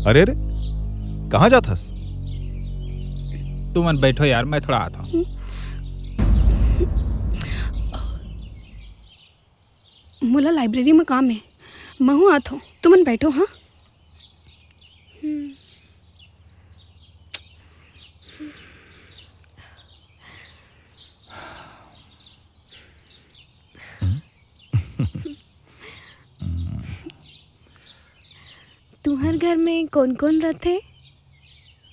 अरे अरे कहाँ जाथस? तुम मन बैठो यार, मैं थोड़ा आता हूँ। मोला लाइब्रेरी में काम है, महू आत हो, तुमन बैठो। हाँ तुम्हार घर में कौन कौन रहते?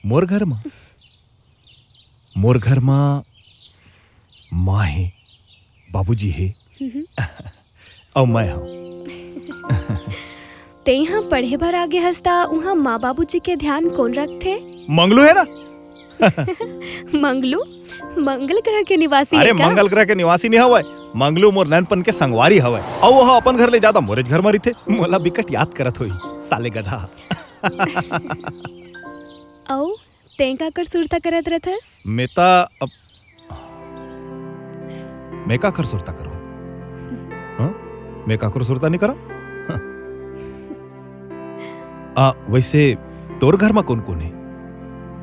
मोर घर में माँ है, बाबूजी है और मैं हूँ। ते यहाँ पढ़े भर आगे हंसता, वहाँ माँ बाबूजी के ध्यान कौन रखते? मंगलू है ना? मंगलू मंगल ग्रह के निवासी अरे है का? मंगल ग्रह के निवासी नहीं हवा, मंगलू मोर नैनपन के संगवारी हवा और वह अपन घर ले ज्यादा मोरेज घर मरी थे। मोला बिकट याद करत होई साले गधा। औ ते का कर सुरता करत रहथस? मैं का कर सुरता करूं? हाँ? मैं का कर सुरता नहीं करा? वैसे तोर घर में कौन कौन है?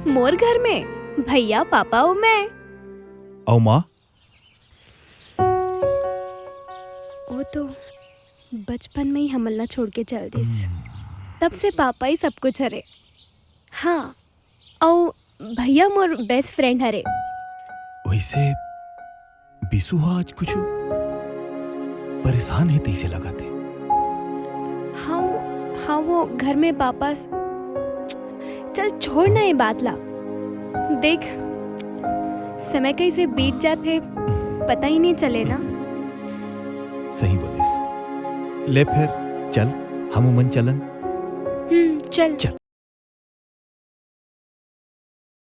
मोर घर में भैया, पापा और मैं। और माँ? वो तो बचपन में ही हमला छोड़ के चल दिस, तब से पापा ही सब कुछ हरे। हाँ, और भैया मोर बेस्ट फ्रेंड हरे। वैसे बिसु आज कुछ परेशान है तीसे लगा थे। हाँ वो घर में पापा चल छोड़ ना ये बात ला। देख समय कैसे बीत जाते पता ही नहीं चले ना। सही बोलिस। ले फिर चल हम मन चलन। चल।